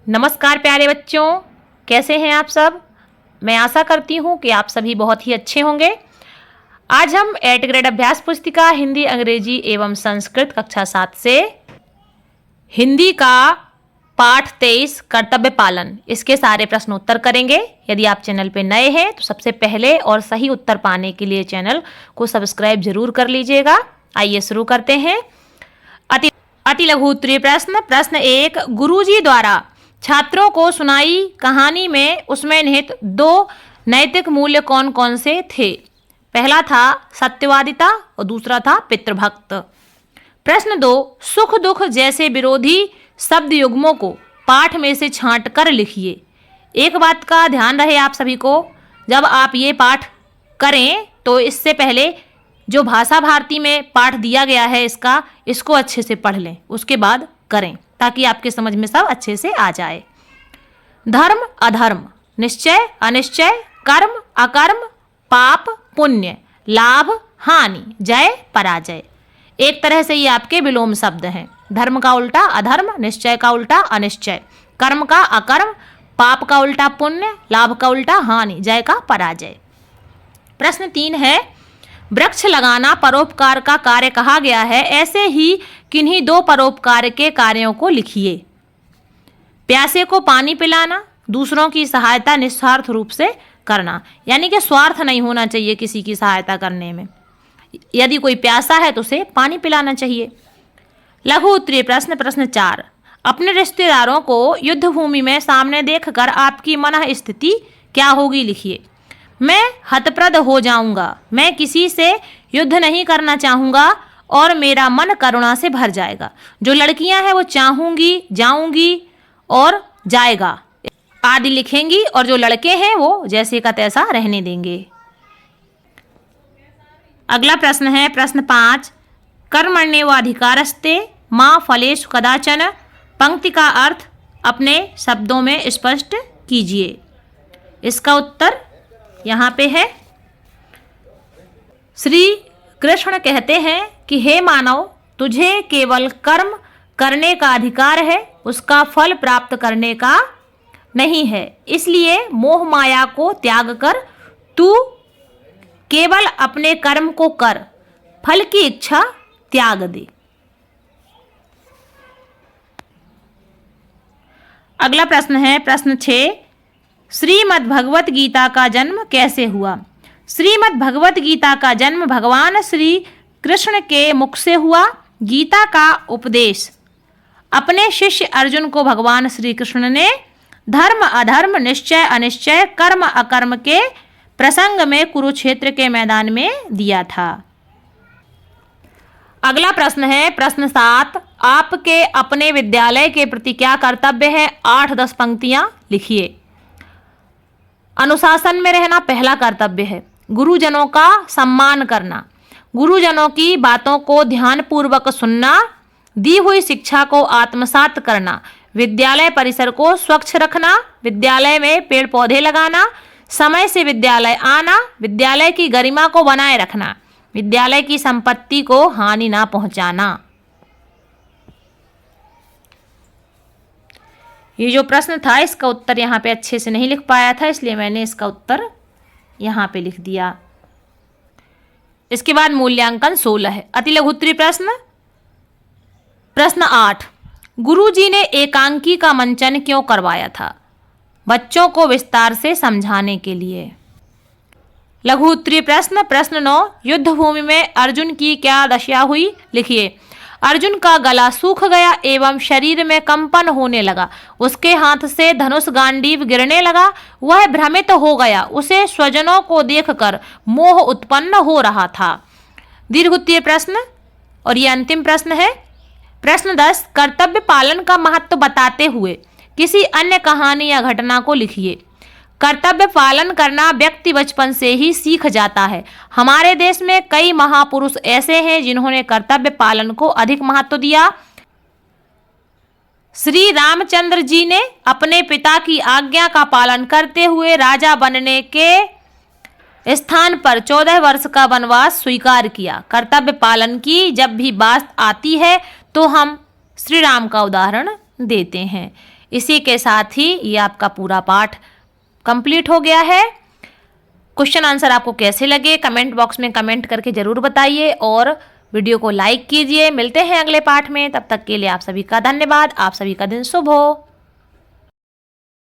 नमस्कार प्यारे बच्चों, कैसे हैं आप सब। मैं आशा करती हूँ कि आप सभी बहुत ही अच्छे होंगे। आज हम 8th ग्रेड अभ्यास पुस्तिका हिंदी, अंग्रेजी एवं संस्कृत कक्षा 7 से हिंदी का पाठ 23 कर्तव्य पालन, इसके सारे प्रश्न उत्तर करेंगे। यदि आप चैनल पे नए हैं तो सबसे पहले और सही उत्तर पाने के लिए चैनल को सब्सक्राइब जरूर कर लीजिएगा। आइए शुरू करते हैं। अति लघु उत्तरीय प्रश्न। प्रश्न 1, गुरुजी द्वारा छात्रों को सुनाई कहानी में उसमें निहित 2 नैतिक मूल्य कौन कौन से थे। पहला था सत्यवादिता और दूसरा था पितृभक्त। प्रश्न 2, सुख दुख जैसे विरोधी शब्द युग्मों को पाठ में से छांट कर लिखिए। एक बात का ध्यान रहे आप सभी को, जब आप ये पाठ करें तो इससे पहले जो भाषा भारती में पाठ दिया गया है इसको अच्छे से पढ़ लें, उसके बाद करें ताकि आपके समझ में सब अच्छे से आ जाए। धर्म अधर्म, निश्चय अनिश्चय, कर्म अकर्म, पाप पुण्य, लाभ हानि, जय पराजय, एक तरह से ये आपके विलोम शब्द हैं। धर्म का उल्टा अधर्म, निश्चय का उल्टा अनिश्चय, कर्म का अकर्म, पाप का उल्टा पुण्य, लाभ का उल्टा हानि, जय का पराजय। प्रश्न 3 है, वृक्ष लगाना परोपकार का कार्य कहा गया है, ऐसे ही किन्हीं 2 परोपकार के कार्यों को लिखिए। प्यासे को पानी पिलाना, दूसरों की सहायता निस्वार्थ रूप से करना, यानी कि स्वार्थ नहीं होना चाहिए किसी की सहायता करने में। यदि कोई प्यासा है तो उसे पानी पिलाना चाहिए। लघु उत्तरीय प्रश्न। प्रश्न 4, अपने रिश्तेदारों को युद्ध भूमि में सामने देखकर आपकी मन स्थिति क्या होगी लिखिए। मैं हतप्रद हो जाऊंगा, मैं किसी से युद्ध नहीं करना चाहूंगा और मेरा मन करुणा से भर जाएगा। जो लड़कियां हैं वो चाहूंगी, जाऊंगी और जाएगा आदि लिखेंगी, और जो लड़के हैं वो जैसे का तैसा रहने देंगे। अगला प्रश्न है प्रश्न 5, कर्मण्येवाधिकारस्ते मा फलेषु कदाचन, पंक्ति का अर्थ अपने शब्दों में स्पष्ट कीजिए। इसका उत्तर यहाँ पे है। श्री कृष्ण कहते हैं कि हे मानव, तुझे केवल कर्म करने का अधिकार है, उसका फल प्राप्त करने का नहीं है। इसलिए मोह माया को त्याग कर तू केवल अपने कर्म को कर, फल की इच्छा त्याग दे। अगला प्रश्न है प्रश्न 6, श्रीमद् भगवत गीता का जन्म कैसे हुआ। श्रीमद् भगवत गीता का जन्म भगवान श्री कृष्ण के मुख से हुआ। गीता का उपदेश अपने शिष्य अर्जुन को भगवान श्री कृष्ण ने धर्म अधर्म, निश्चय अनिश्चय, कर्म अकर्म के प्रसंग में कुरुक्षेत्र के मैदान में दिया था। अगला प्रश्न है प्रश्न 7, आपके अपने विद्यालय के प्रति क्या कर्तव्य है। 8-10 पंक्तियां लिखिए। अनुशासन में रहना पहला कर्तव्य है। गुरुजनों का सम्मान करना, गुरुजनों की बातों को ध्यानपूर्वक सुनना, दी हुई शिक्षा को आत्मसात करना, विद्यालय परिसर को स्वच्छ रखना, विद्यालय में पेड़ पौधे लगाना, समय से विद्यालय आना, विद्यालय की गरिमा को बनाए रखना, विद्यालय की संपत्ति को हानि ना पहुंचाना। ये जो प्रश्न था इसका उत्तर यहाँ पे अच्छे से नहीं लिख पाया था, इसलिए मैंने इसका उत्तर यहाँ पे लिख दिया। इसके बाद मूल्यांकन 16 है। अति लघु उत्तरीय प्रश्न। प्रश्न 8, गुरुजी ने एकांकी का मंचन क्यों करवाया था। बच्चों को विस्तार से समझाने के लिए। लघु उत्तरीय प्रश्न। प्रश्न 9, युद्ध भूमि में अर्जुन की क्या दशा हुई लिखिए। अर्जुन का गला सूख गया एवं शरीर में कंपन होने लगा, उसके हाथ से धनुष गांडीव गिरने लगा, वह भ्रमित हो गया, उसे स्वजनों को देखकर मोह उत्पन्न हो रहा था। दीर्घ उत्तरीय प्रश्न और ये अंतिम प्रश्न है। प्रश्न 10, कर्तव्य पालन का महत्व बताते हुए किसी अन्य कहानी या घटना को लिखिए। कर्तव्य पालन करना व्यक्ति बचपन से ही सीख जाता है। हमारे देश में कई महापुरुष ऐसे हैं जिन्होंने कर्तव्य पालन को अधिक महत्व दिया। श्री रामचंद्र जी ने अपने पिता की आज्ञा का पालन करते हुए राजा बनने के स्थान पर 14 वर्ष का वनवास स्वीकार किया। कर्तव्य पालन की जब भी बात आती है तो हम श्री राम का उदाहरण देते हैं। इसी के साथ ही ये आपका पूरा पाठ कंप्लीट हो गया है। क्वेश्चन आंसर आपको कैसे लगे कमेंट बॉक्स में कमेंट करके जरूर बताइए और वीडियो को लाइक कीजिए। मिलते हैं अगले पाठ में, तब तक के लिए आप सभी का धन्यवाद। आप सभी का दिन शुभ हो।